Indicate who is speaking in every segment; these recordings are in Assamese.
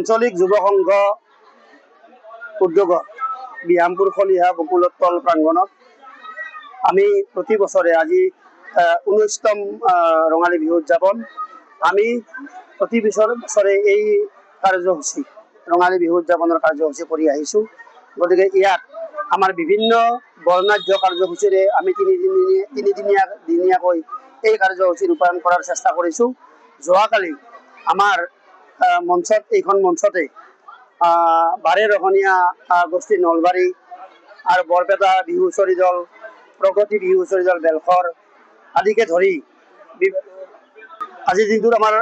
Speaker 1: আঞ্চলিক যুৱ সংঘ উদ্যোগত বিহামপুৰ খলিহা বকুলতল প্ৰাংগণত আমি প্ৰতি বছৰে আজি 19তম ৰঙালী বিহু উদযাপন আমি প্ৰতি বছৰে এই কাৰ্যসূচী ৰঙালী বিহু উদযাপনৰ কাৰ্যসূচী কৰি আহিছোঁ। গতিকে ইয়াত আমাৰ বিভিন্ন বৰ্ণাঢ্য কাৰ্যসূচীৰে আমি তিনিদিনীয়াকৈ এই কাৰ্যসূচী ৰূপায়ণ কৰাৰ চেষ্টা কৰিছোঁ। যোৱাকালি আমাৰ এইখন মঞ্চতে বাৰে ৰহণীয়া গোষ্ঠী নলবাৰী আৰু বৰপেটা বিহু হুঁচৰি দল, প্ৰগতি বিহু হুঁচৰি দল বেলখৰ আদিকে ধৰি আজিৰ দিনটোত আমাৰ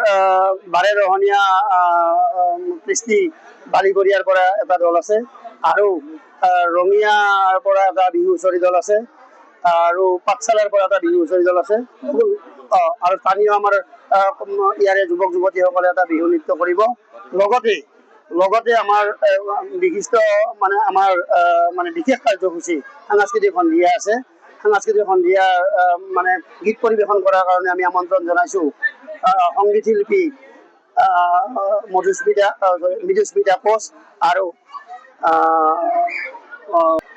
Speaker 1: বাৰে ৰহণীয়া কৃষ্টি বালিগৰিয়াৰ পৰা এটা দল আছে আৰু ৰঙিয়াৰ পৰা এটা বিহু হুঁচৰি দল আছে আৰু পাঠশালাৰ পৰা এটা বিহু হুঁচৰি দল আছে আৰু স্থানীয় আমাৰ ইয়াৰে যুৱক যুৱতীসকলে এটা বিহু নৃত্য কৰিব। লগতে আমাৰ বিশিষ্ট আমাৰ বিশেষ কাৰ্যসূচী সাংস্কৃতিক সন্ধিয়া আছে। সাংস্কৃতিক সন্ধিয়া গীত পৰিৱেশন কৰাৰ কাৰণে আমি আমন্ত্ৰণ জনাইছোঁ সংগীত শিল্পী মৃদুস্মিতা কোচ আৰু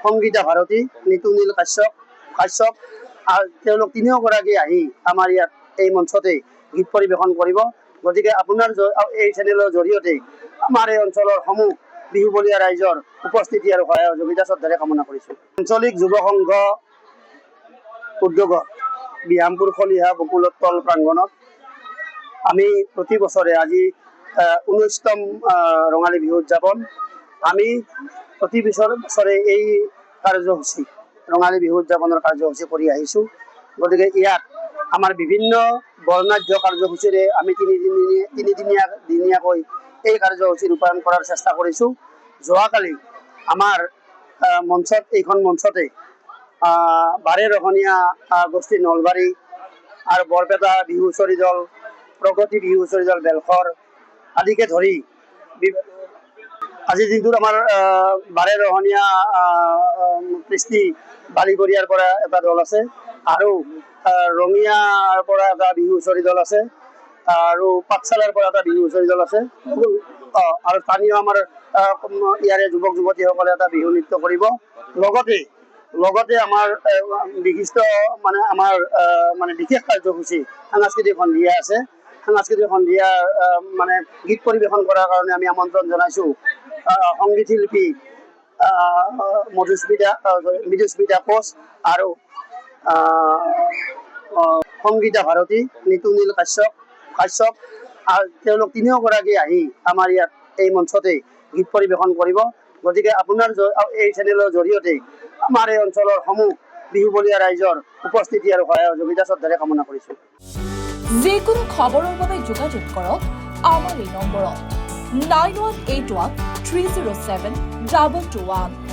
Speaker 1: সংগীতা ভাৰতী, নিতুনীল কাশ্যপ আৰু তেওঁলোক তিনিওগৰাকী আহি আমাৰ ইয়াত এই মঞ্চতে গীত পৰিৱেশন কৰিব। গতিকে আপোনাৰ এই চেনেলৰ জৰিয়তে আমাৰ এই অঞ্চলৰ সমূহ বিহুবলীয়া ৰাইজৰ উপস্থিতি আৰু সহায় সহযোগিতা শ্ৰদ্ধাৰে কামনা কৰিছোঁ। আঞ্চলিক যুৱ সংঘ উদ্যোগত বিহামপুৰ খলিহা বকুলতল প্ৰাংগণত আমি প্ৰতি বছৰে আজি 19তম ৰঙালী বিহু উদযাপন আমি প্ৰতি বছৰে এই কাৰ্যসূচী ৰঙালী বিহু উদযাপনৰ কাৰ্যসূচী কৰি আহিছোঁ। গতিকে ইয়াত আমাৰ বিভিন্ন বৰ্ণাঢ্য কাৰ্যসূচীৰে আমি তিনিদিনীয়াকৈ এই কাৰ্যসূচী ৰূপায়ণ কৰাৰ চেষ্টা কৰিছোঁ। যোৱাকালি আমাৰ এইখন মঞ্চতে বাৰে ৰহণীয়া গোষ্ঠী নলবাৰী আৰু বৰপেটা বিহু হুঁচৰি দল, প্ৰগতি বিহু হুঁচৰি দল বেলখৰ আদিকে ধৰি আজিৰ দিনটোত আমাৰ বাৰে ৰহণীয়া কৃষ্টি বালিগৰিয়াৰ পৰা এটা দল আছে আৰু ৰঙিয়াৰ পৰা এটা বিহু হুঁচৰি দল আছে আৰু পাঠশালাৰ পৰা এটা বিহু হুঁচৰি দল আছে আৰু স্থানীয় আমাৰ ইয়াৰে যুৱক যুৱতীসকলে এটা বিহু নৃত্য কৰিব। লগতে আমাৰ বিশিষ্ট আমাৰ বিশেষ কাৰ্যসূচী সাংস্কৃতিক সন্ধিয়া আছে। সাংস্কৃতিক সন্ধিয়া গীত পৰিৱেশন কৰাৰ কাৰণে আমি আমন্ত্ৰণ জনাইছোঁ সংগীত শিল্পী মৃদুস্মিতা কোচ আৰু সংগীতা ভাৰতী, নিতুনীল কাশ্যপ আৰু তেওঁলোক তিনিওগৰাকী আহি আমাৰ ইয়াত এই মঞ্চতে গীত পৰিৱেশন কৰিব। গতিকে আপোনাৰ এই চেনেলৰ জৰিয়তে আমাৰ এই অঞ্চলৰ সমূহ বিহুবলীয়া ৰাইজৰ উপস্থিতি আৰু সহায় সহযোগিতা শ্ৰদ্ধাৰে কামনা কৰিছোঁ।
Speaker 2: যিকোনো খবৰৰ বাবে যোগাযোগ কৰক আমাৰ এই নম্বৰত 9181 307 2221।